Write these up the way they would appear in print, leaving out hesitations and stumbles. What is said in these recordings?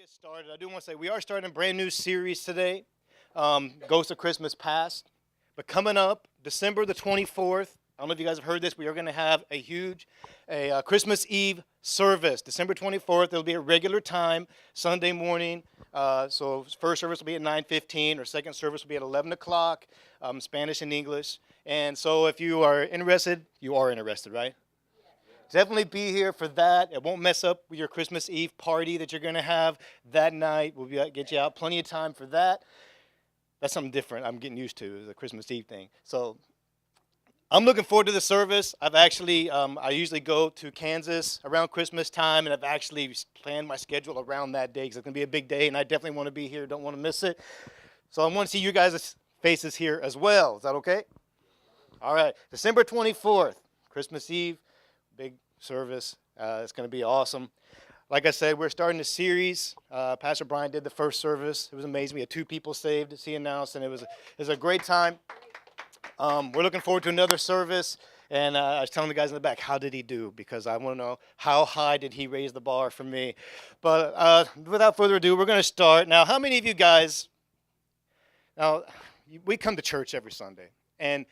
get started, I do want to say we are starting a brand new series today, Ghost of Christmas Past. But coming up, December the 24th, I don't know if you guys have heard this, we are going to have a huge Christmas Eve service. December 24th, it'll be a regular time, Sunday morning. So first service will be at 9:15, or second service will be at 11 o'clock, Spanish and English. And so if you are interested, right? Definitely be here for that. It won't mess up with your Christmas Eve party that you're going to have that night. Get you out plenty of time for that. That's something different I'm getting used to, the Christmas Eve thing. So I'm looking forward to the service. I've actually, I usually go to Kansas around Christmas time, and I've actually planned my schedule around that day because it's going to be a big day, and I definitely want to be here, don't want to miss it. So I want to see you guys' faces here as well. Is that okay? All right, December 24th, Christmas Eve. Big service. It's going to be awesome. Like I said, we're starting a series. Pastor Brian did the first service. It was amazing. We had 2 people saved, as he announced, and it was a great time. We're looking forward to another service. And I was telling the guys in the back, how did he do? Because I want to know, how high did he raise the bar for me? But without further ado, we're going to start. Now, how many of you guys, we come to church every Sunday. And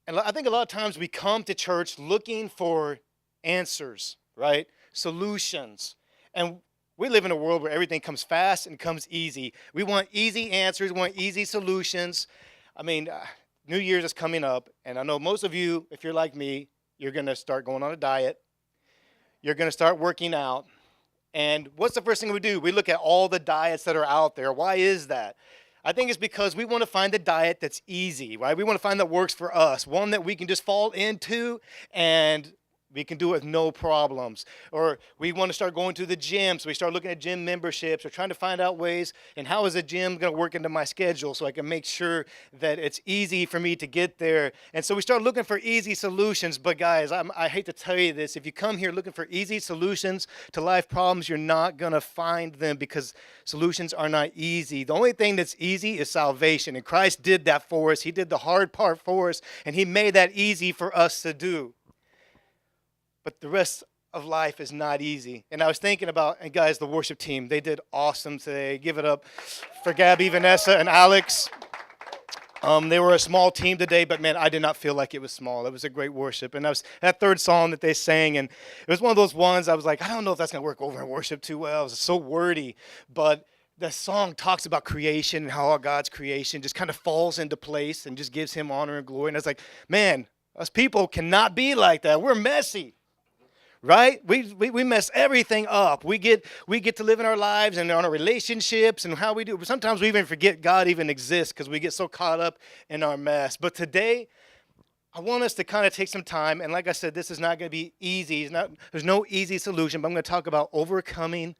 I think a lot of times we come to church looking for answers, right? Solutions. And we live in a world where everything comes fast and comes easy. We want easy answers, we want easy solutions. I mean, New Year's is coming up, and I know most of you, if you're like me, you're going to start going on a diet. You're going to start working out. And what's the first thing we do? We look at all the diets that are out there. Why is that? I think it's because we want to find a diet that's easy, right? We want to find that works for us, one that we can just fall into and we can do it with no problems. Or we want to start going to the gym, so we start looking at gym memberships or trying to find out ways, and how is the gym going to work into my schedule so I can make sure that it's easy for me to get there. And so we start looking for easy solutions. But guys, I hate to tell you this, if you come here looking for easy solutions to life problems, you're not going to find them, because solutions are not easy. The only thing that's easy is salvation, and Christ did that for us. He did the hard part for us, and he made that easy for us to do. But the rest of life is not easy. And I was thinking about, and guys, the worship team, they did awesome today. Give it up for Gabby, Vanessa, and Alex. They were a small team today, but man, I did not feel like it was small. It was a great worship. And that third song that they sang, and it was one of those ones I was like, I don't know if that's going to work over in worship too well. It was so wordy. But the song talks about creation and how God's creation just kind of falls into place and just gives him honor and glory. And I was like, man, us people cannot be like that. We're messy. Right? We mess everything up. We get to live in our lives and on our relationships and how we do. Sometimes we even forget God even exists because we get so caught up in our mess. But today, I want us to kind of take some time. And like I said, this is not going to be easy. There's no easy solution. But I'm going to talk about overcoming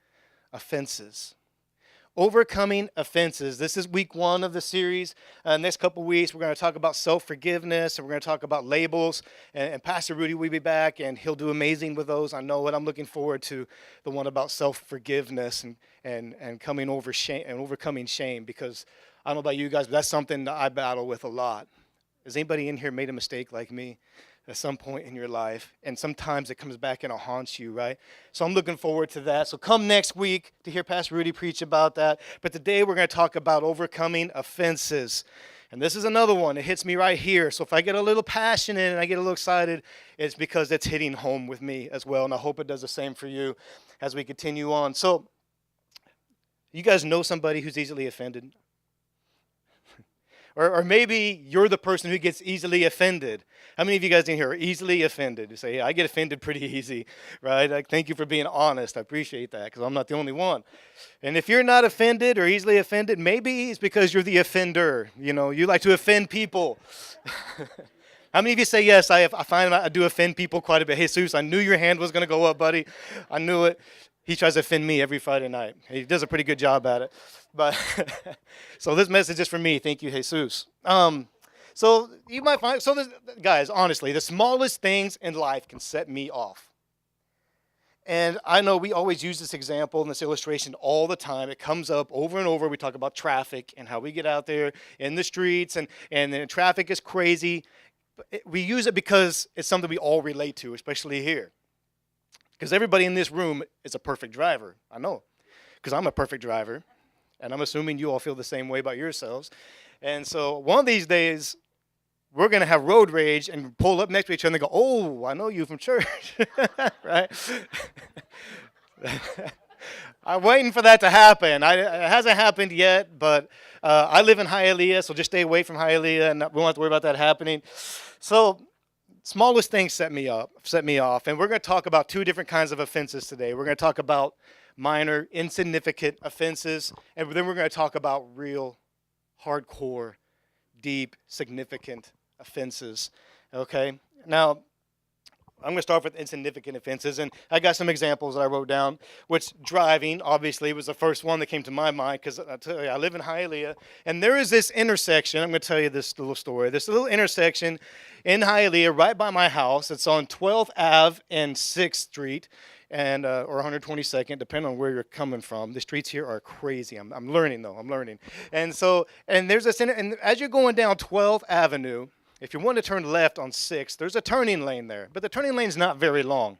offenses. Overcoming offenses. This is week 1 of the series. Next couple weeks, we're going to talk about self-forgiveness, and we're going to talk about labels. And Pastor Rudy will be back, and he'll do amazing with those. I know it. I'm looking forward to the one about self-forgiveness and coming over shame and overcoming shame, because I don't know about you guys, but that's something that I battle with a lot. Has anybody in here made a mistake like me at some point in your life? And sometimes it comes back and it haunts you, right? So I'm looking forward to that. So come next week to hear Pastor Rudy preach about that. But today we're going to talk about overcoming offenses. And this is another one. It hits me right here. So if I get a little passionate and I get a little excited, it's because it's hitting home with me as well. And I hope it does the same for you as we continue on. So you guys know somebody who's easily offended? Or maybe you're the person who gets easily offended. How many of you guys in here are easily offended? You say, yeah, I get offended pretty easy, right? Like, thank you for being honest. I appreciate that, because I'm not the only one. And if you're not offended or easily offended, maybe it's because you're the offender. You know, you like to offend people. How many of you say, yes, I find I do offend people quite a bit? Jesus, I knew your hand was going to go up, buddy. I knew it. He tries to offend me every Friday night. He does a pretty good job at it. But so this message is for me. Thank you, Jesus. So you might find, guys, honestly, the smallest things in life can set me off. And I know we always use this example and this illustration all the time. It comes up over and over. We talk about traffic and how we get out there in the streets, and the traffic is crazy. We use it because it's something we all relate to, especially here. Because everybody in this room is a perfect driver. I know. because I'm a perfect driver, and I'm assuming you all feel the same way about yourselves. And so one of these days, we're going to have road rage and pull up next to each other and go, oh, I know you from church, right? I'm waiting for that to happen. It hasn't happened yet, but I live in Hialeah, so just stay away from Hialeah, and we won't have to worry about that happening. So smallest things set me off, and we're going to talk about two different kinds of offenses today. We're going to talk about minor, insignificant offenses, and then we're going to talk about real, hardcore, deep, significant offenses. Okay? Now, I'm going to start with insignificant offenses, and I got some examples that I wrote down, which driving, obviously, was the first one that came to my mind, because I tell you, I live in Hialeah, and there is this intersection. I'm going to tell you this little story. This little intersection in Hialeah right by my house. It's on 12th Ave and 6th Street, and or 122nd, depending on where you're coming from. The streets here are crazy. I'm learning, though. I'm learning. And there's this, and as you're going down 12th Avenue, if you want to turn left on 6th, there's a turning lane there, but the turning lane's not very long.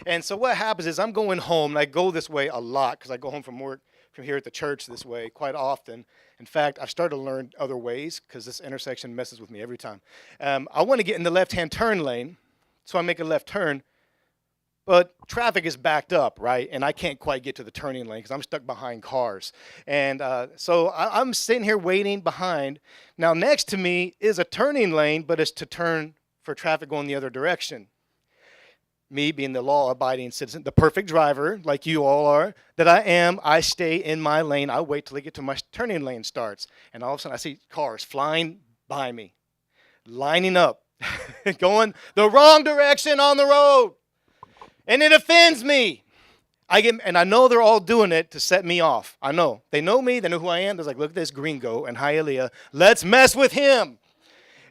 And so what happens is I'm going home, and I go this way a lot because I go home from work from here at the church this way quite often. In fact, I've started to learn other ways because this intersection messes with me every time. I want to get in the left-hand turn lane, so I make a left turn, but traffic is backed up, right? And I can't quite get to the turning lane because I'm stuck behind cars. And so I'm sitting here waiting behind. Now, next to me is a turning lane, but it's to turn for traffic going the other direction. Me being the law-abiding citizen, the perfect driver, like you all are, that I am, I stay in my lane. I wait till I get to my turning lane starts. And all of a sudden, I see cars flying by me, lining up, going the wrong direction on the road. And it offends me. I know they're all doing it to set me off. I know. They know me. They know who I am. They're like, look at this gringo in Hialeah. Let's mess with him.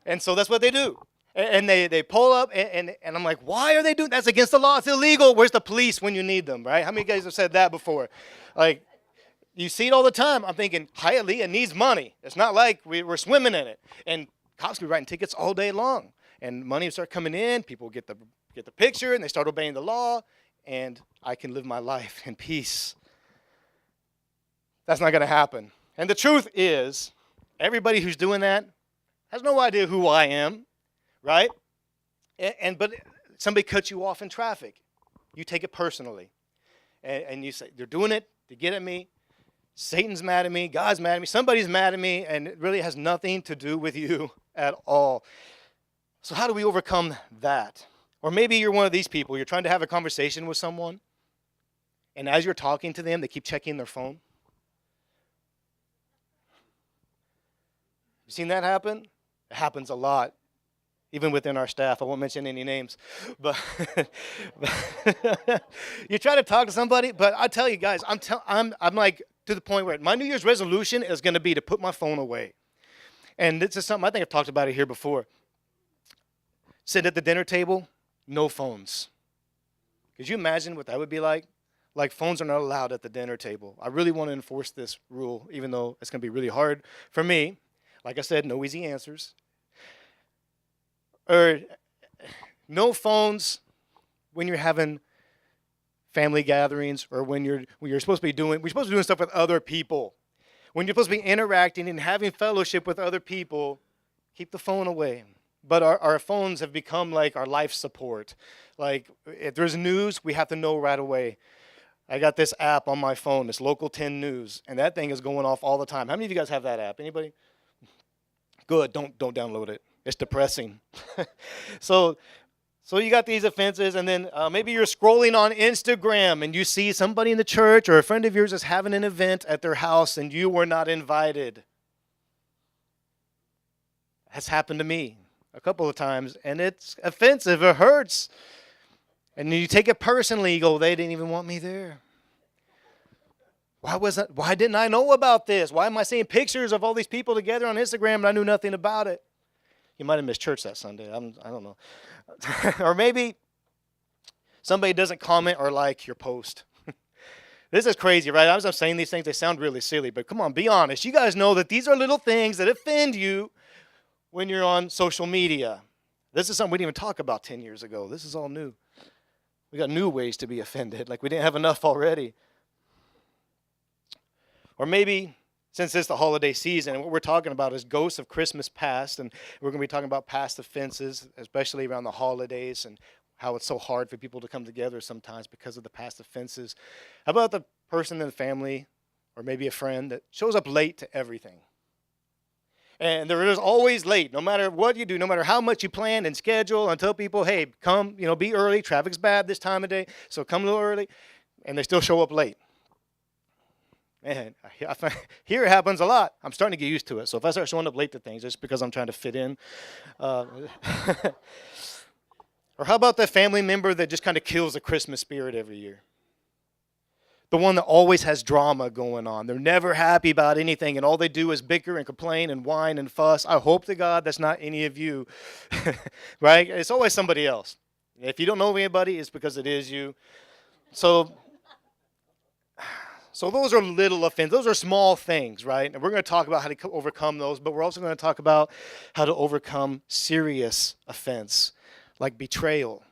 And so that's what they do. And they pull up, and I'm like, why are they doing that? That's against the law. It's illegal. Where's the police when you need them, right? How many guys have said that before? Like, you see it all the time. I'm thinking, Hialeah needs money. It's not like we're swimming in it. And cops be writing tickets all day long. And money will start coming in. People get the picture, and they start obeying the law, and I can live my life in peace. That's not going to happen. And the truth is, everybody who's doing that has no idea who I am, right? But somebody cuts you off in traffic. You take it personally. And you say, they're doing it to get at me. Satan's mad at me. God's mad at me. Somebody's mad at me, and it really has nothing to do with you at all. So how do we overcome that? Or maybe you're one of these people. You're trying to have a conversation with someone, and as you're talking to them, they keep checking their phone. You seen that happen? It happens a lot, even within our staff. I won't mention any names. But you try to talk to somebody, but I tell you guys, I'm like to the point where my New Year's resolution is going to be to put my phone away. And this is something I think I've talked about it here before. Sit at the dinner table, no phones. Could you imagine what that would be like? Like, phones are not allowed at the dinner table. I really want to enforce this rule, even though it's going to be really hard for me. Like I said, no easy answers. Or no phones when you're having family gatherings, or when we're supposed to be doing stuff with other people. When you're supposed to be interacting and having fellowship with other people, keep the phone away. But our phones have become like our life support. Like, if there's news, we have to know right away. I got this app on my phone, this Local 10 News, and that thing is going off all the time. How many of you guys have that app? Anybody? Good. Don't download it. It's depressing. So you got these offenses, and then maybe you're scrolling on Instagram, and you see somebody in the church or a friend of yours is having an event at their house, and you were not invited. That's happened to me a couple of times, and it's offensive. It hurts. And you take it personally. You go, they didn't even want me there. Why didn't I know about this? Why am I seeing pictures of all these people together on Instagram and I knew nothing about it? You might have missed church that Sunday. I don't know. Or maybe somebody doesn't comment or like your post. This is crazy, right? As I'm saying these things, they sound really silly, but come on, be honest. You guys know that these are little things that offend you when you're on social media. This is something we didn't even talk about 10 years ago. This is all new. We got new ways to be offended, like we didn't have enough already. Or maybe since it's the holiday season and what we're talking about is ghosts of Christmas past, and we're going to be talking about past offenses, especially around the holidays and how it's so hard for people to come together sometimes because of the past offenses. How about the person in the family or maybe a friend that shows up late to everything? And they're just always late, no matter what you do, no matter how much you plan and schedule, and tell people, hey, come, be early. Traffic's bad this time of day, so come a little early. And they still show up late. Man, here it happens a lot. I'm starting to get used to it. So if I start showing up late to things, just because I'm trying to fit in. Or how about that family member that just kind of kills the Christmas spirit every year? The one that always has drama going on. They're never happy about anything, and all they do is bicker and complain and whine and fuss. I hope to God that's not any of you, right? It's always somebody else. If you don't know anybody, it's because it is you. So those are little offenses. Those are small things, right? And we're going to talk about how to overcome those, but we're also going to talk about how to overcome serious offense, like betrayal.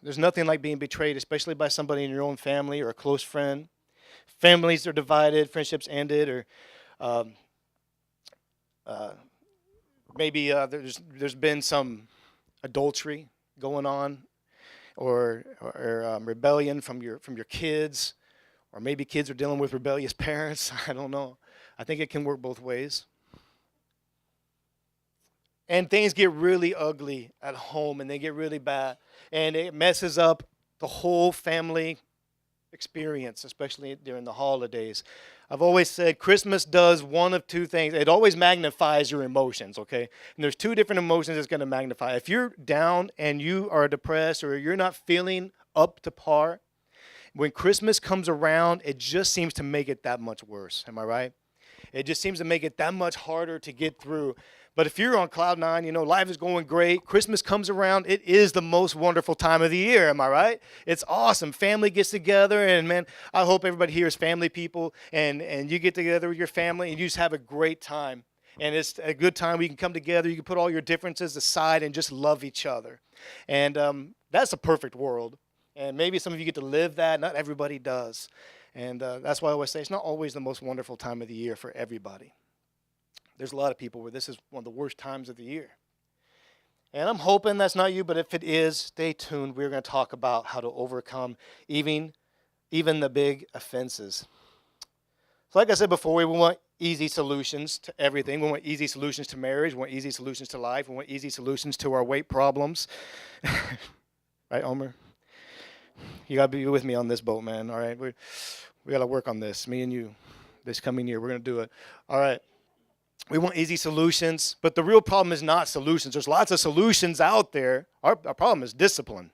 There's nothing like being betrayed, especially by somebody in your own family or a close friend. Families are divided, friendships ended, or maybe there's been some adultery going on, or rebellion from your kids, or maybe kids are dealing with rebellious parents. I don't know. I think it can work both ways. And things get really ugly at home, and they get really bad. And it messes up the whole family experience, especially during the holidays. I've always said Christmas does one of two things. It always magnifies your emotions, okay? And there's two different emotions it's going to magnify. If you're down and you are depressed or you're not feeling up to par, when Christmas comes around, it just seems to make it that much worse. Am I right? It just seems to make it that much harder to get through. But if you're on cloud nine, life is going great. Christmas comes around. It is the most wonderful time of the year. Am I right? It's awesome. Family gets together, and man, I hope everybody here is family people, and you get together with your family, and you just have a great time. And it's a good time where you can come together. You can put all your differences aside and just love each other. And that's a perfect world. And maybe some of you get to live that. Not everybody does. And that's why I always say it's not always the most wonderful time of the year for everybody. There's a lot of people where this is one of the worst times of the year. And I'm hoping that's not you, but if it is, stay tuned. We're going to talk about how to overcome even the big offenses. So like I said before, we want easy solutions to everything. We want easy solutions to marriage. We want easy solutions to life. We want easy solutions to our weight problems. Right, Omer? You got to be with me on this boat, man. All right? We got to work on this, me and you, this coming year. We're going to do it. All right. We want easy solutions, but the real problem is not solutions. There's lots of solutions out there. Our problem is discipline.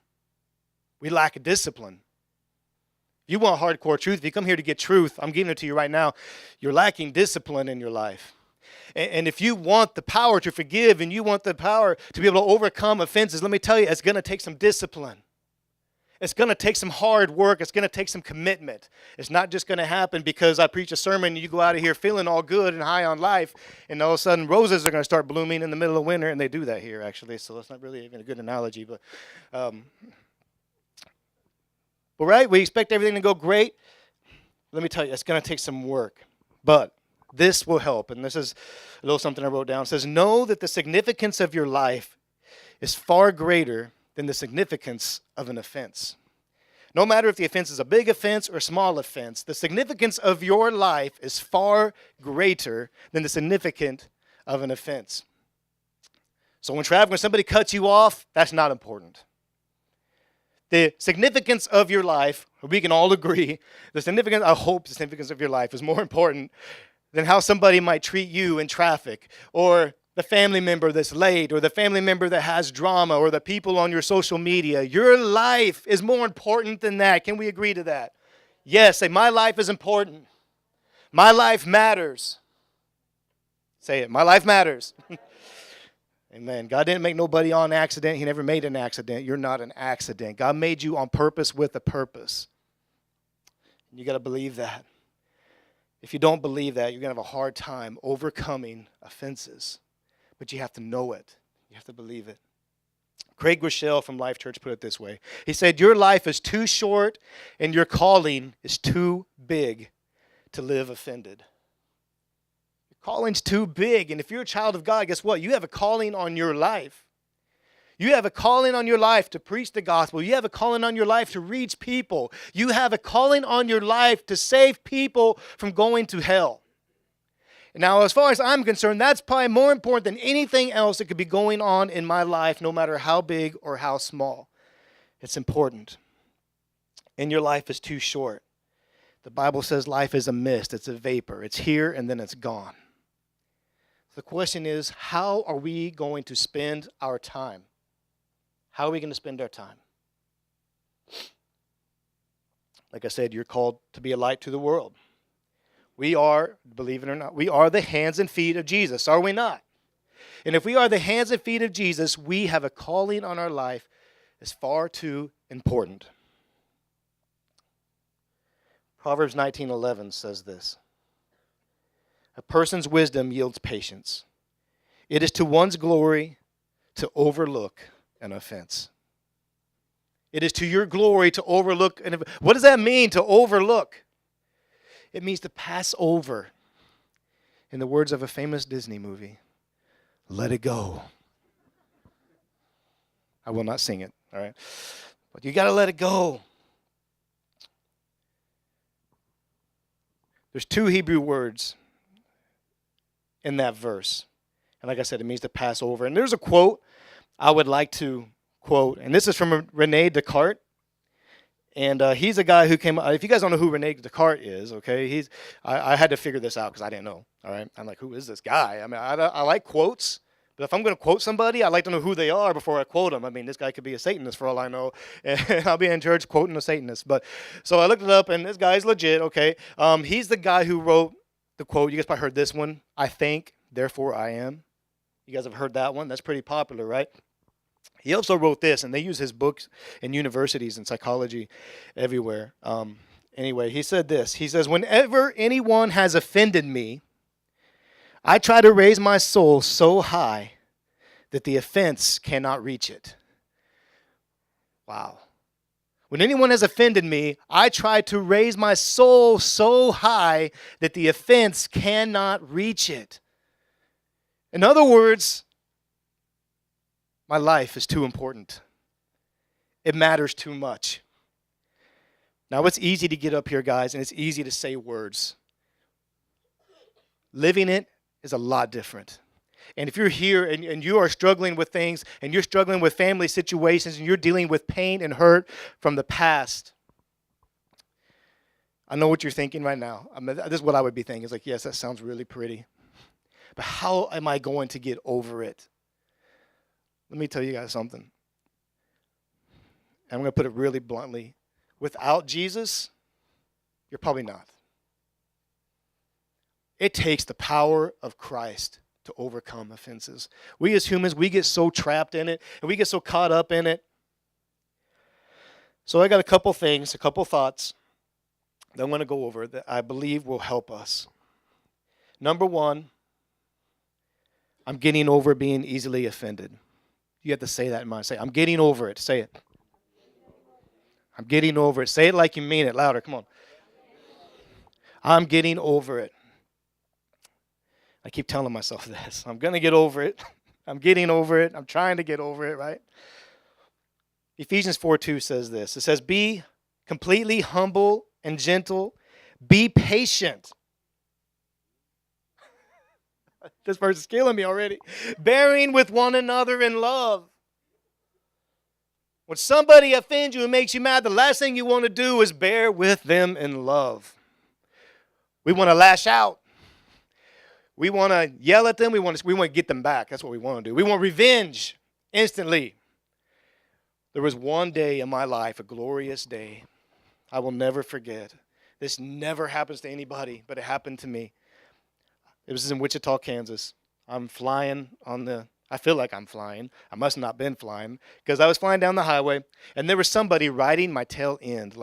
We lack discipline. If you want hardcore truth, if you come here to get truth, I'm giving it to you right now. You're lacking discipline in your life. And if you want the power to forgive and you want the power to be able to overcome offenses, let me tell you, it's going to take some discipline. It's going to take some hard work. It's going to take some commitment. It's not just going to happen because I preach a sermon and you go out of here feeling all good and high on life, and all of a sudden roses are going to start blooming in the middle of winter, and they do that here, actually, so that's not really even a good analogy. But right, we expect everything to go great. Let me tell you, it's going to take some work. But this will help, and this is a little something I wrote down. It says, know that the significance of your life is far greater than the significance of an offense. No matter if the offense is a big offense or a small offense, the significance of your life is far greater than the significance of an offense. So when somebody cuts you off, that's not important. The significance of your life, we can all agree, I hope the significance of your life is more important than how somebody might treat you in traffic, or the family member that's late, or the family member that has drama, or the people on your social media. Your life is more important than that. Can we agree to that? Yes, say, my life is important. My life matters. Say it, my life matters. Amen. God didn't make nobody on accident. He never made an accident. You're not an accident. God made you on purpose with a purpose. You got to believe that. If you don't believe that, you're going to have a hard time overcoming offenses. But you have to know it. You have to believe it. Craig Groeschel from Life Church put it this way. He said, your life is too short and your calling is too big to live offended. Your calling's too big. And if you're a child of God, guess what? You have a calling on your life. You have a calling on your life to preach the gospel. You have a calling on your life to reach people. You have a calling on your life to save people from going to hell. Now, as far as I'm concerned, that's probably more important than anything else that could be going on in my life, no matter how big or how small. It's important. And your life is too short. The Bible says life is a mist. It's a vapor. It's here and then it's gone. The question is, how are we going to spend our time? How are we going to spend our time? Like I said, you're called to be a light to the world. We are, believe it or not, we are the hands and feet of Jesus, are we not? And if we are the hands and feet of Jesus, we have a calling on our life that's far too important. Proverbs 19:11 says this: a person's wisdom yields patience. It is to one's glory to overlook an offense. It is to your glory to overlook an offense. What does that mean, to overlook? It means to pass over. In the words of a famous Disney movie, let it go. I will not sing it, all right? But you got to let it go. There's two Hebrew words in that verse. And like I said, it means to pass over. And there's a quote I would like to quote. And this is from Rene Descartes. And he's a guy who came, if you guys don't know who Rene Descartes is, okay, I had to figure this out because I didn't know, all right? I'm like, who is this guy? I mean, I like quotes, but if I'm going to quote somebody, I'd like to know who they are before I quote them. I mean, this guy could be a Satanist for all I know, and I'll be in church quoting a Satanist. But so I looked it up, and this guy's legit, okay? He's the guy who wrote the quote. You guys probably heard this one: I think, therefore I am. You guys have heard that one? That's pretty popular, right? He also wrote this, and they use his books in universities and psychology everywhere. Anyway, he said this. He says, whenever anyone has offended me, I try to raise my soul so high that the offense cannot reach it. Wow. When anyone has offended me, I try to raise my soul so high that the offense cannot reach it. In other words, my life is too important. It matters too much. Now, it's easy to get up here, guys, and it's easy to say words. Living it is a lot different. And if you're here and you are struggling with things, and you're struggling with family situations, and you're dealing with pain and hurt from the past, I know what you're thinking right now. I mean, this is what I would be thinking. It's like, yes, that sounds really pretty. But how am I going to get over it? Let me tell you guys something. I'm going to put it really bluntly. Without Jesus, you're probably not. It takes the power of Christ to overcome offenses. We as humans, we get so trapped in it, and we get so caught up in it. So I got a couple things, a couple thoughts that I'm going to go over that I believe will help us. Number one, I'm getting over being easily offended. You have to say that in mind. Say, I'm getting over it. Say it. I'm getting over it. Say it like you mean it. Louder. Come on. I'm getting over it. I keep telling myself this. I'm going to get over it. I'm getting over it. I'm trying to get over it, right? Ephesians 4:2 says this. It says, be completely humble and gentle. Be patient. This verse is killing me already. Bearing with one another in love. When somebody offends you and makes you mad, the last thing you want to do is bear with them in love. We want to lash out. We want to yell at them. We want to get them back. That's what we want to do. We want revenge instantly. There was one day in my life, a glorious day, I will never forget. This never happens to anybody, but it happened to me. It was in Wichita, Kansas. I'm flying I feel like I'm flying. I must not have been flying because I was flying down the highway, and there was somebody riding my tail end.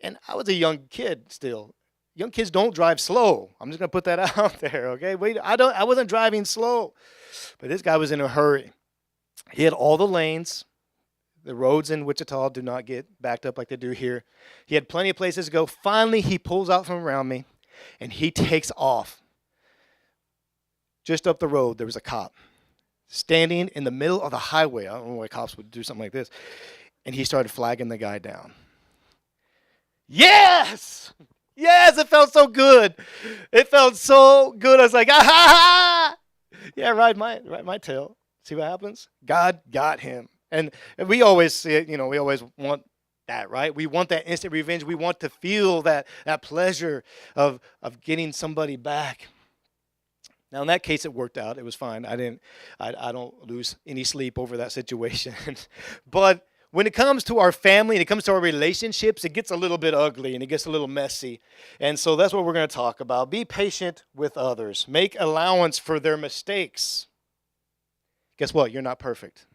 And I was a young kid still. Young kids don't drive slow. I'm just going to put that out there, okay? I wasn't driving slow, but this guy was in a hurry. He had all the lanes. The roads in Wichita do not get backed up like they do here. He had plenty of places to go. Finally, he pulls out from around me, and he takes off. Just up the road, there was a cop standing in the middle of the highway. I don't know why cops would do something like this. And he started flagging the guy down. Yes! Yes, it felt so good. It felt so good. I was like, ah ha ha! Yeah, ride my tail. See what happens? God got him. And we always see it, we always want that, right? We want that instant revenge. We want to feel that pleasure of getting somebody back. Now in that case, it worked out. It was fine. I don't lose any sleep over that situation. But when it comes to our family and it comes to our relationships, it gets a little bit ugly and it gets a little messy. And so that's what we're going to talk about. Be patient with others. Make allowance for their mistakes. Guess what? You're not perfect.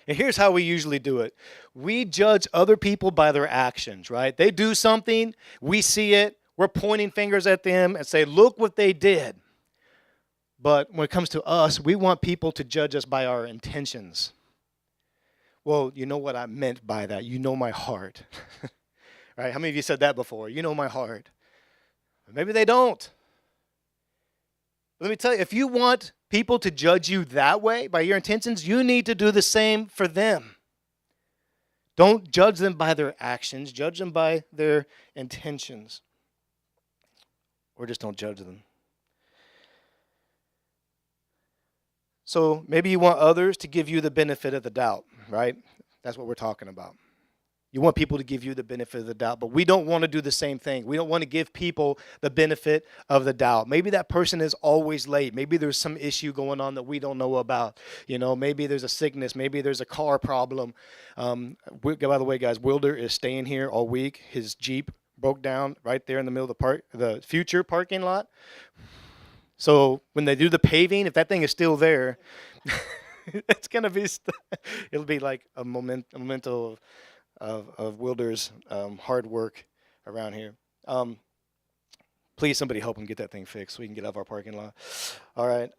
And here's how we usually do it. We judge other people by their actions, right? They do something, we see it, we're pointing fingers at them and say, look what they did. But when it comes to us, we want people to judge us by our intentions. Well, you know what I meant by that. You know my heart. Right? How many of you said that before? You know my heart. Maybe they don't. Let me tell you, if you want people to judge you that way, by your intentions, you need to do the same for them. Don't judge them by their actions. Judge them by their intentions. Or just don't judge them. So maybe you want others to give you the benefit of the doubt, right? That's what we're talking about. You want people to give you the benefit of the doubt, but we don't want to do the same thing. We don't want to give people the benefit of the doubt. Maybe that person is always late. Maybe there's some issue going on that we don't know about. Maybe there's a sickness. Maybe there's a car problem. By the way, guys, Wilder is staying here all week. His Jeep broke down right there in the middle of the future parking lot. So when they do the paving, if that thing is still there, it's going to be, it'll be like a memento of Wilder's hard work around here. Please, somebody help him get that thing fixed so we can get out of our parking lot. All right.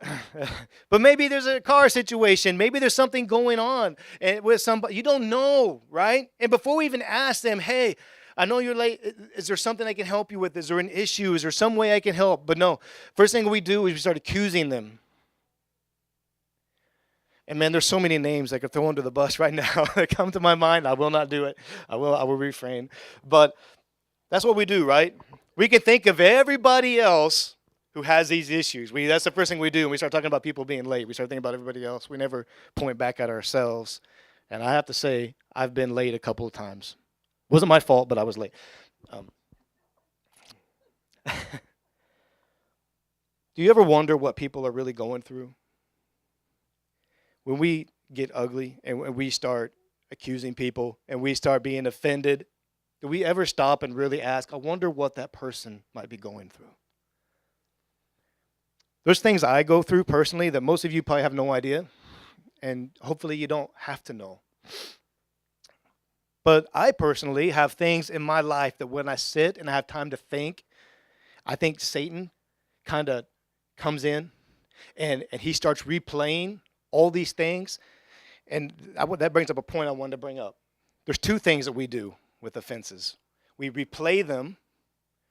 But maybe there's a car situation. Maybe there's something going on with somebody. You don't know, right? And before we even ask them, hey, I know you're late. Is there something I can help you with? Is there an issue? Is there some way I can help? But no, first thing we do is we start accusing them. And man, there's so many names I could throw under the bus right now that come to my mind. I will not do it. I will refrain. But that's what we do, right? We can think of everybody else who has these issues. That's the first thing we do when we start talking about people being late. We start thinking about everybody else. We never point back at ourselves. And I have to say, I've been late a couple of times. Wasn't my fault, but I was late. Do you ever wonder what people are really going through? When we get ugly and when we start accusing people and we start being offended, do we ever stop and really ask, I wonder what that person might be going through? There's things I go through personally that most of you probably have no idea, and hopefully you don't have to know. But I personally have things in my life that when I sit and I have time to think, I think Satan kind of comes in and he starts replaying all these things. And that brings up a point I wanted to bring up. There's two things that we do with offenses. We replay them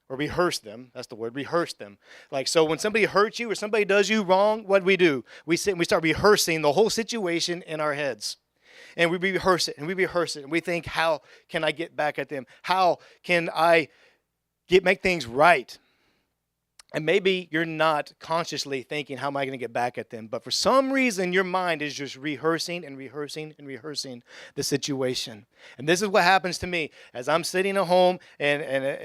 or rehearse them. That's the word, rehearse them. Like, so when somebody hurts you or somebody does you wrong, what do? We sit and we start rehearsing the whole situation in our heads. And we rehearse it and we rehearse it. And we think, how can I get back at them? How can I make things right? And maybe you're not consciously thinking, how am I going to get back at them? But for some reason, your mind is just rehearsing and rehearsing and rehearsing the situation. And this is what happens to me. As I'm sitting at home and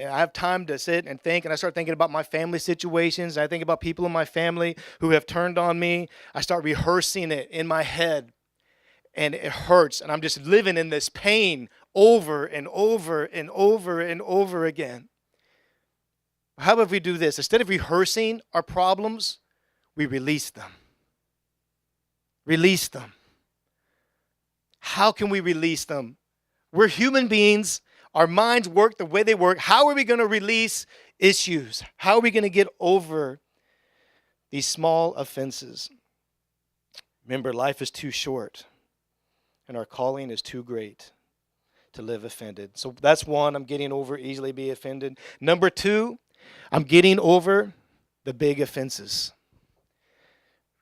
I have time to sit and think, and I start thinking about my family situations, and I think about people in my family who have turned on me, I start rehearsing it in my head. And it hurts, and I'm just living in this pain over and over and over and over again. How about if we do this? Instead of rehearsing our problems, we release them. Release them. How can we release them? We're human beings. Our minds work the way they work. How are we going to release issues? How are we going to get over these small offenses? Remember, life is too short. and our calling is too great to live offended. So that's one, I'm getting over easily be offended. Number two, I'm getting over the big offenses.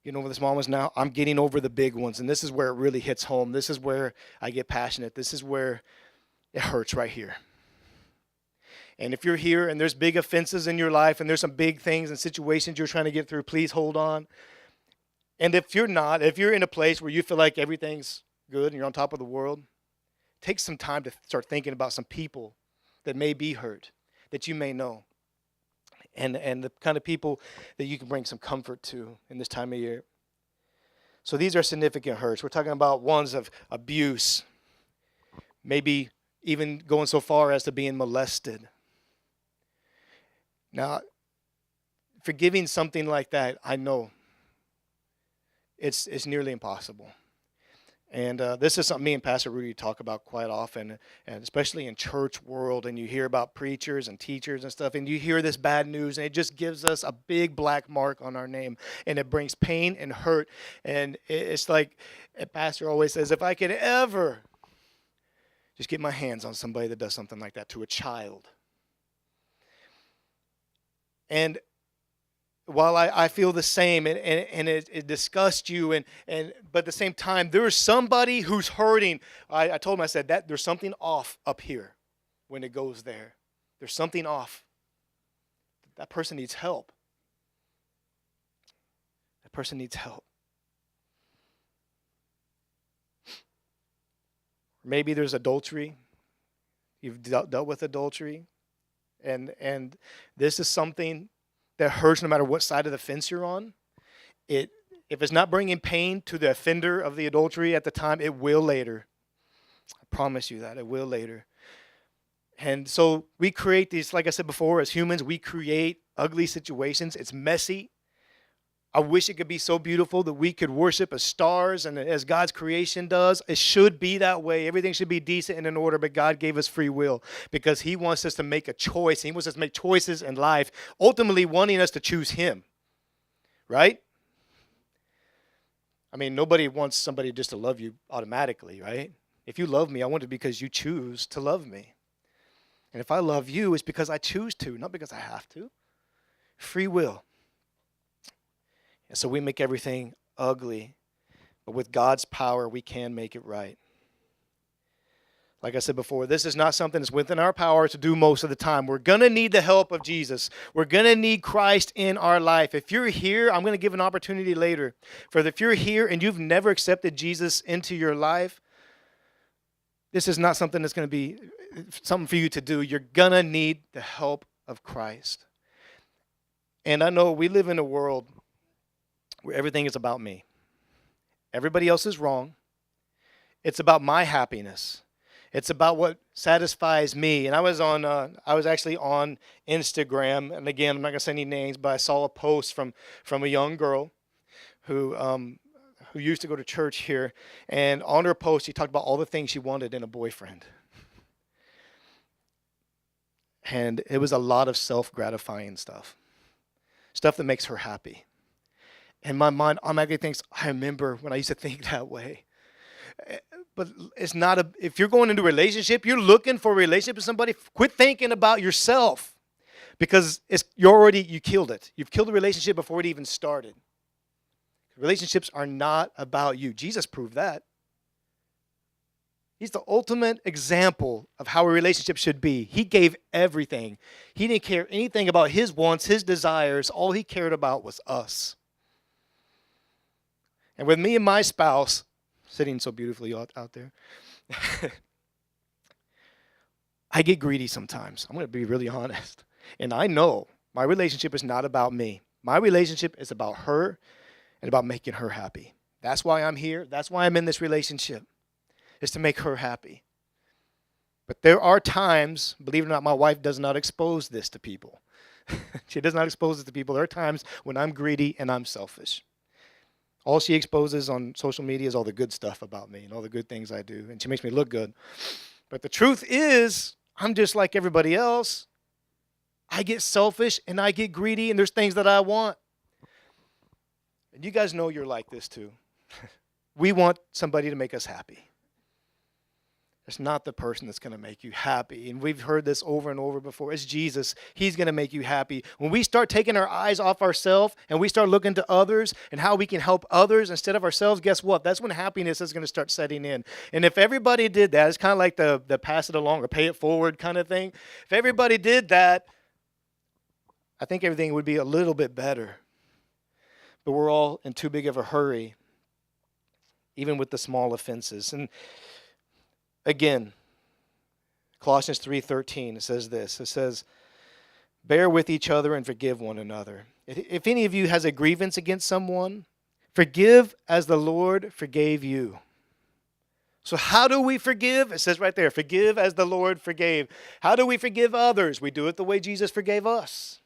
Getting over the small ones now, I'm getting over the big ones. And this is where it really hits home. This is where I get passionate. This is where it hurts right here. And if you're here and there's big offenses in your life and there's some big things and situations you're trying to get through, please hold on. And if you're not, if you're in a place where you feel like everything's good and you're on top of the world, take some time to start thinking about some people that may be hurt, that you may know, and the kind of people that you can bring some comfort to in this time of year. So these are significant hurts. We're talking about ones of abuse, maybe even going so far as to being molested. Now, forgiving something like that, I know it's nearly impossible. And this is something me and Pastor Rudy talk about quite often, and especially in church world, and you hear about preachers and teachers and stuff, and you hear this bad news, and it just gives us a big black mark on our name, and it brings pain and hurt. And it's like a pastor always says, if I could ever just get my hands on somebody that does something like that to a child. And while I feel the same, and it disgusts you, but at the same time, there is somebody who's hurting. I told him, I said, that there's something off up here when it goes there. There's something off. That person needs help. That person needs help. Maybe there's adultery. You've dealt with adultery. And this is something that hurts no matter what side of the fence you're on. If it's not bringing pain to the offender of the adultery at the time, it will later. I promise you that. It will later. And so we create these, like I said before, as humans, we create ugly situations. It's messy. I wish it could be so beautiful that we could worship as stars and as God's creation does. It should be that way. Everything should be decent and in order, but God gave us free will because he wants us to make a choice. He wants us to make choices in life, ultimately wanting us to choose him, right? I mean, nobody wants somebody just to love you automatically, right? If you love me, I want it because you choose to love me. And if I love you, it's because I choose to, not because I have to. Free will. And so we make everything ugly, but with God's power, we can make it right. Like I said before, this is not something that's within our power to do most of the time. We're going to need the help of Jesus. We're going to need Christ in our life. If you're here, I'm going to give an opportunity later. If you're here and you've never accepted Jesus into your life, this is not something that's going to be something for you to do. You're going to need the help of Christ. And I know we live in a world where everything is about me. Everybody else is wrong. It's about my happiness. It's about what satisfies me. And I was actually on Instagram, and again, I'm not gonna say any names, but I saw a post from a young girl who used to go to church here, and on her post, she talked about all the things she wanted in a boyfriend. And it was a lot of self-gratifying stuff that makes her happy. And my mind automatically thinks, I remember when I used to think that way. But it's not if you're going into a relationship, you're looking for a relationship with somebody, quit thinking about yourself. Because you killed it. You've killed the relationship before it even started. Relationships are not about you. Jesus proved that. He's the ultimate example of how a relationship should be. He gave everything. He didn't care anything about his wants, his desires. All he cared about was us. And with me and my spouse, sitting so beautifully out there, I get greedy sometimes. I'm going to be really honest. And I know my relationship is not about me. My relationship is about her and about making her happy. That's why I'm here. That's why I'm in this relationship, is to make her happy. But there are times, believe it or not, my wife does not expose this to people. She does not expose it to people. There are times when I'm greedy and I'm selfish. All she exposes on social media is all the good stuff about me and all the good things I do, and she makes me look good. But the truth is, I'm just like everybody else. I get selfish and I get greedy, and there's things that I want. And you guys know you're like this too. We want somebody to make us happy. It's not the person that's going to make you happy. And we've heard this over and over before. It's Jesus. He's going to make you happy. When we start taking our eyes off ourselves and we start looking to others and how we can help others instead of ourselves, guess what? That's when happiness is going to start setting in. And if everybody did that, it's kind of like the pass it along or pay it forward kind of thing. If everybody did that, I think everything would be a little bit better. But we're all in too big of a hurry, even with the small offenses. And again, Colossians 3:13, it says this. It says, bear with each other and forgive one another. If any of you has a grievance against someone, forgive as the Lord forgave you. So how do we forgive? It says right there, forgive as the Lord forgave. How do we forgive others? We do it the way Jesus forgave us.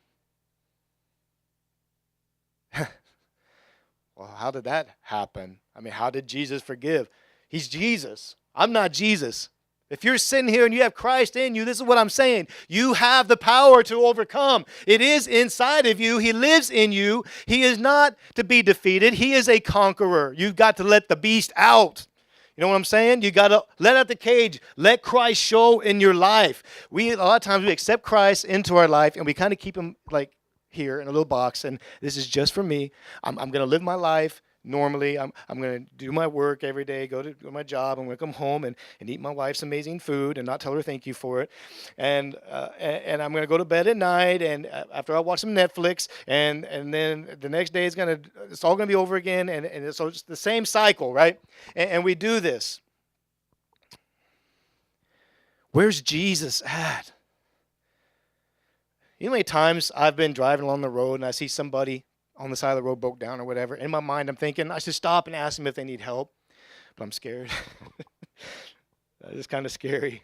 Well, how did that happen? I mean, how did Jesus forgive? He's Jesus. I'm not Jesus. If you're sitting here and you have Christ in you, this is what I'm saying. You have the power to overcome. It is inside of you. He lives in you. He is not to be defeated. He is a conqueror. You've got to let the beast out. You know what I'm saying? You got to let out the cage. Let Christ show in your life. A lot of times we accept Christ into our life and we kind of keep him like here in a little box, and this is just for me. I'm going to live my life normally. I'm going to do my work every day, go to my job. I'm going to come home and eat my wife's amazing food and not tell her thank you for it. And I'm going to go to bed at night, and after I watch some Netflix, and then the next day it's all going to be over again, and so it's the same cycle, right? And we do this. Where's Jesus at? You know how many times I've been driving along the road and I see somebody on the side of the road broke down or whatever. In my mind, I'm thinking I should stop and ask them if they need help, but I'm scared. It's kind of scary.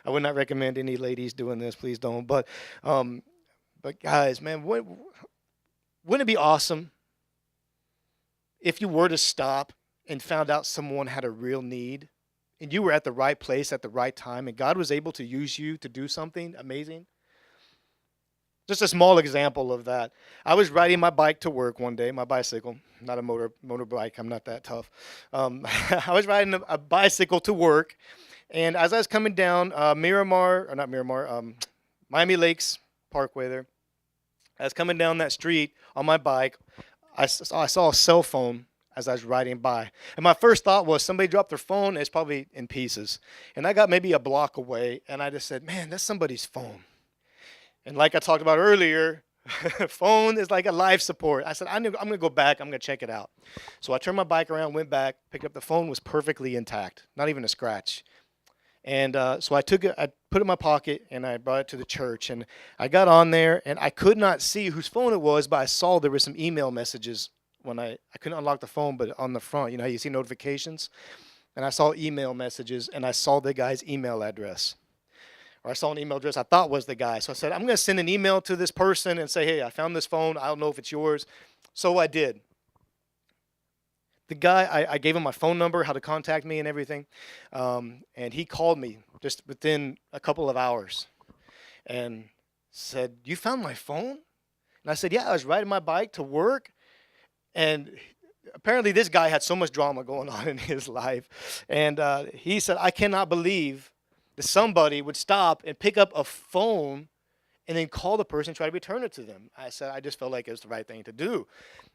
I would not recommend any ladies doing this. Please don't. But guys, man, wouldn't it be awesome if you were to stop and found out someone had a real need and you were at the right place at the right time and God was able to use you to do something amazing? Just a small example of that. I was riding my bike to work one day, my bicycle, not a motorbike. I'm not that tough. I was riding a bicycle to work, and as I was coming down Miami Lakes Parkway there, I was coming down that street on my bike. I saw a cell phone as I was riding by. And my first thought was somebody dropped their phone, and it's probably in pieces. And I got maybe a block away, and I just said, man, that's somebody's phone. And like I talked about earlier, phone is like a life support. I said, I'm going to go back. I'm going to check it out. So I turned my bike around, went back, picked up the phone, was perfectly intact, not even a scratch. And so I took it, I put it in my pocket, and I brought it to the church. And I got on there, and I could not see whose phone it was, but I saw there were some email messages when I couldn't unlock the phone, but on the front, you know how you see notifications? And I saw email messages, and I saw the guy's email address. Or I saw an email address I thought was the guy. So I said, I'm going to send an email to this person and say, hey, I found this phone. I don't know if it's yours. So I did. The guy, I gave him my phone number, how to contact me and everything. And he called me just within a couple of hours and said, you found my phone? And I said, yeah, I was riding my bike to work. And apparently this guy had so much drama going on in his life. And he said, I cannot believe that somebody would stop and pick up a phone and then call the person and try to return it to them. I said, I just felt like it was the right thing to do.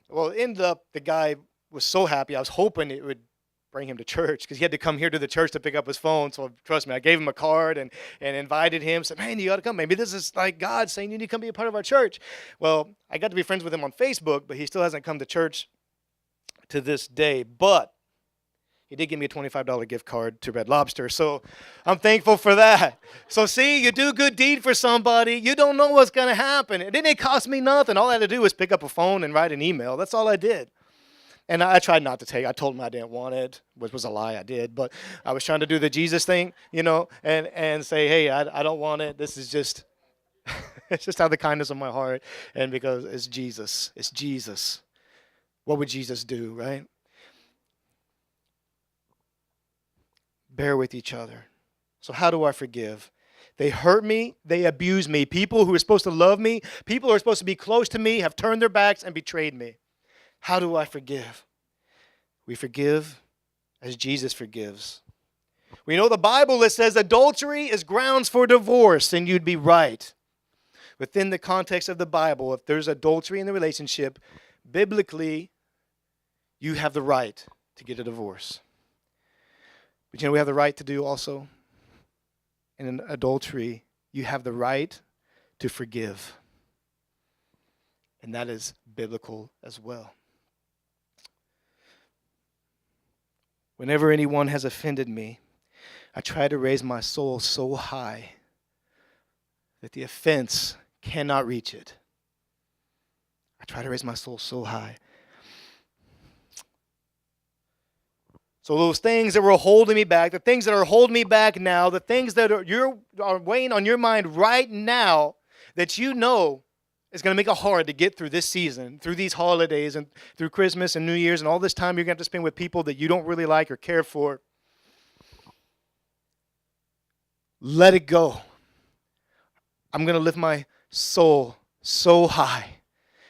Well, it ended up, the guy was so happy. I was hoping it would bring him to church because he had to come here to the church to pick up his phone. So trust me, I gave him a card and invited him. Said, man, you ought to come. Maybe this is like God saying you need to come be a part of our church. Well, I got to be friends with him on Facebook, but he still hasn't come to church to this day. But he did give me a $25 gift card to Red Lobster, so I'm thankful for that. So see, you do a good deed for somebody, you don't know what's going to happen. It didn't cost me nothing. All I had to do was pick up a phone and write an email. That's all I did. And I tried not to take. I told him I didn't want it, which was a lie. I did, but I was trying to do the Jesus thing, you know, and say, hey, I don't want it. This is just, it's just out of the kindness of my heart, and because it's Jesus. It's Jesus. What would Jesus do, right? Bear with each other. So how do I forgive? They hurt me. They abuse me. People who are supposed to love me, people who are supposed to be close to me, have turned their backs and betrayed me. How do I forgive? We forgive as Jesus forgives. We know the Bible that says adultery is grounds for divorce, and you'd be right. Within the context of the Bible, if there's adultery in the relationship, biblically, you have the right to get a divorce. But we have the right to do also, in an adultery, you have the right to forgive. And that is biblical as well. Whenever anyone has offended me, I try to raise my soul so high that the offense cannot reach it. I try to raise my soul so high. So those things that were holding me back, the things that are holding me back now, the things that are weighing on your mind right now that you know is going to make it hard to get through this season, through these holidays, and through Christmas and New Year's, and all this time you're going to have to spend with people that you don't really like or care for. Let it go. I'm going to lift my soul so high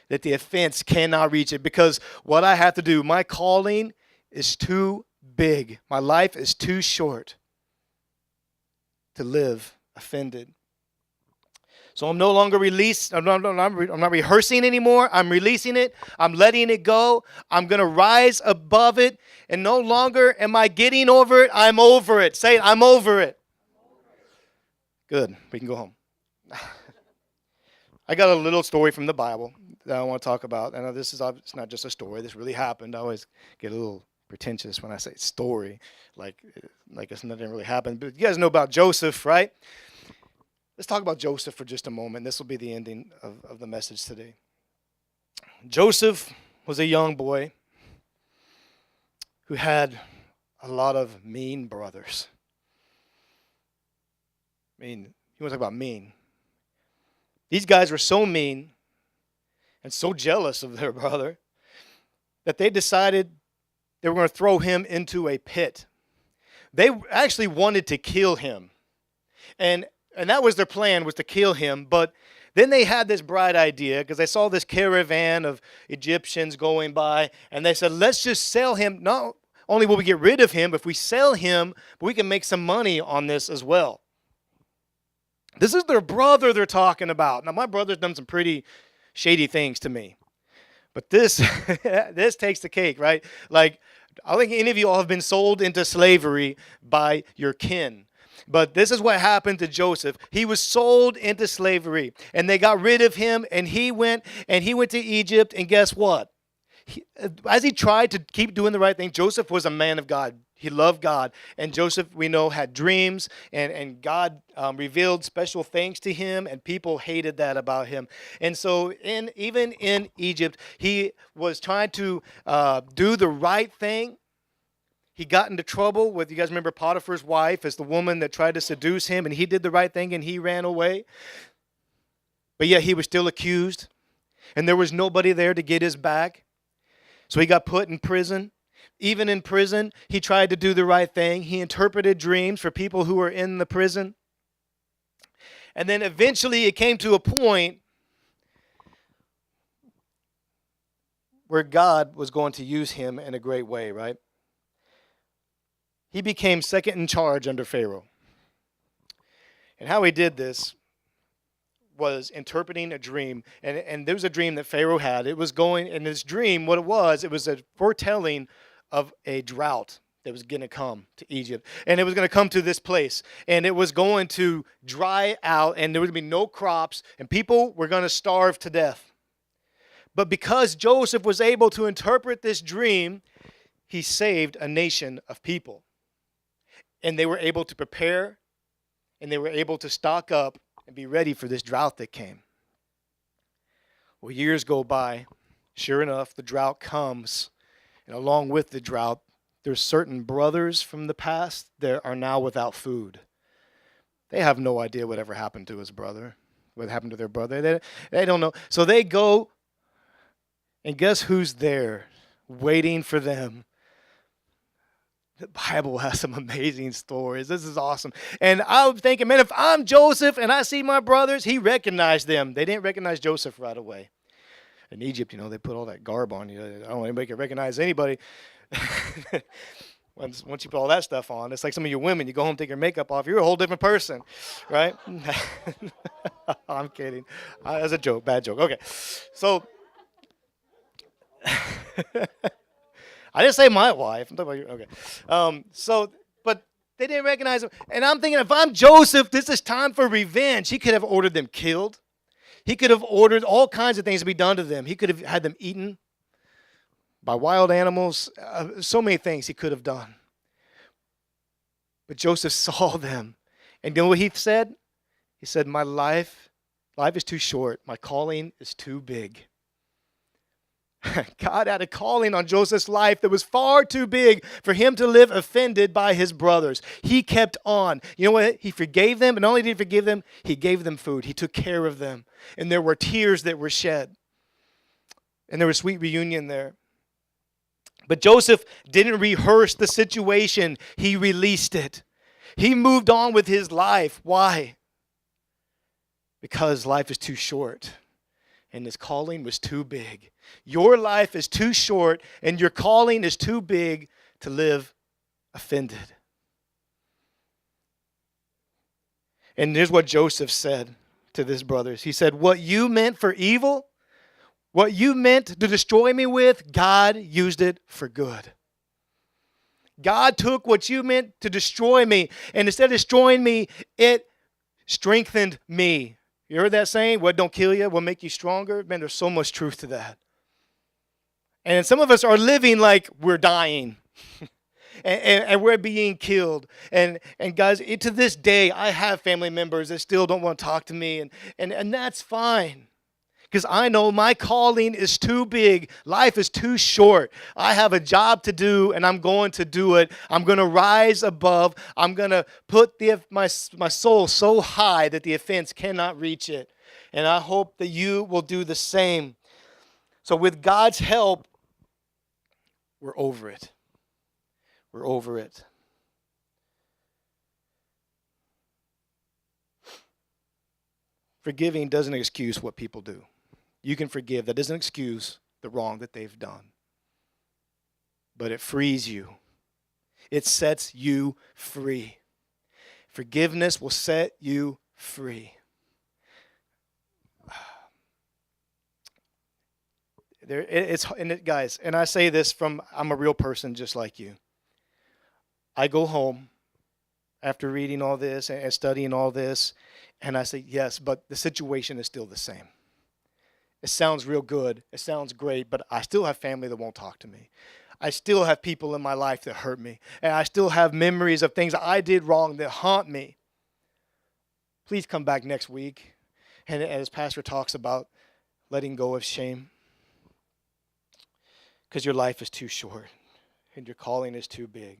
that the offense cannot reach it, because what I have to do, my calling is too big. My life is too short to live offended. So I'm no longer I'm not rehearsing anymore. I'm releasing it. I'm letting it go. I'm going to rise above it. And no longer am I getting over it. I'm over it. Say it, I'm over it. Good. We can go home. I got a little story from the Bible that I want to talk about. And it's not just a story. This really happened. I always get a little pretentious when I say story, like it's nothing really happened. But you guys know about Joseph, right? Let's talk about Joseph for just a moment. This will be the ending of the message today. Joseph was a young boy who had a lot of mean brothers. You want to talk about mean. These guys were so mean and so jealous of their brother that they decided they were going to throw him into a pit. They actually wanted to kill him. And that was their plan, was to kill him. But then they had this bright idea, because they saw this caravan of Egyptians going by, and they said, let's just sell him. Not only will we get rid of him, but if we sell him, we can make some money on this as well. This is their brother they're talking about. Now, my brother's done some pretty shady things to me. But this takes the cake, right? Like, I don't think any of you all have been sold into slavery by your kin. But this is what happened to Joseph. He was sold into slavery, and they got rid of him, and he went to Egypt, and guess what? As he tried to keep doing the right thing, Joseph was a man of God. He loved God. And Joseph, we know, had dreams, and God revealed special things to him, and people hated that about him. And so even in Egypt, he was trying to do the right thing. He got into trouble with, you guys remember Potiphar's wife as the woman that tried to seduce him, and he did the right thing and he ran away. But yet he was still accused, and there was nobody there to get his back. So he got put in prison. Even in prison, he tried to do the right thing. He interpreted dreams for people who were in the prison. And then eventually it came to a point where God was going to use him in a great way, right? He became second in charge under Pharaoh. And how he did this was interpreting a dream. And there was a dream that Pharaoh had. It was going, in this dream, what it was a foretelling of a drought that was going to come to Egypt. And it was going to come to this place. And it was going to dry out, and there would be no crops, and people were going to starve to death. But because Joseph was able to interpret this dream, he saved a nation of people. And they were able to prepare, and they were able to stock up and be ready for this drought that came. Well, years go by. Sure enough, the drought comes. And along with the drought, there's certain brothers from the past that are now without food. They have no idea whatever happened to his brother, what happened to their brother. They don't know. So they go, and guess who's there waiting for them? The Bible has some amazing stories. This is awesome. And I'm thinking, man, if I'm Joseph and I see my brothers, he recognized them. They didn't recognize Joseph right away. In Egypt, they put all that garb on you. I don't know anybody can recognize anybody. Once you put all that stuff on, it's like some of you women, you go home, take your makeup off, you're a whole different person, right? I'm kidding. That's a joke, bad joke. Okay. So, I didn't say my wife. I'm talking about you. Okay. But they didn't recognize him. And I'm thinking, if I'm Joseph, this is time for revenge. He could have ordered them killed. He could have ordered all kinds of things to be done to them. He could have had them eaten by wild animals. So many things he could have done. But Joseph saw them. And you know what he said? He said, my life is too short. My calling is too big. God had a calling on Joseph's life that was far too big for him to live offended by his brothers. He kept on. You know what? He forgave them, and not only did he forgive them, he gave them food. He took care of them. And there were tears that were shed. And there was sweet reunion there. But Joseph didn't rehearse the situation. He released it. He moved on with his life. Why? Because life is too short. And his calling was too big. Your life is too short, and your calling is too big to live offended. And here's what Joseph said to his brothers. He said, what you meant for evil, what you meant to destroy me with, God used it for good. God took what you meant to destroy me, and instead of destroying me, it strengthened me. You heard that saying? What don't kill you will make you stronger? Man, there's so much truth to that. And some of us are living like we're dying. and we're being killed. And guys, to this day, I have family members that still don't want to talk to me. And that's fine. Because I know my calling is too big. Life is too short. I have a job to do, and I'm going to do it. I'm going to rise above. I'm going to put my soul so high that the offense cannot reach it. And I hope that you will do the same. So with God's help, we're over it. We're over it. Forgiving doesn't excuse what people do. You can forgive. That doesn't excuse the wrong that they've done. But it frees you. It sets you free. Forgiveness will set you free. Guys, and I say this I'm a real person just like you. I go home after reading all this and studying all this, and I say, yes, but the situation is still the same. It sounds real good. It sounds great, but I still have family that won't talk to me. I still have people in my life that hurt me, and I still have memories of things I did wrong that haunt me. Please come back next week, and as Pastor talks about letting go of shame, because your life is too short and your calling is too big.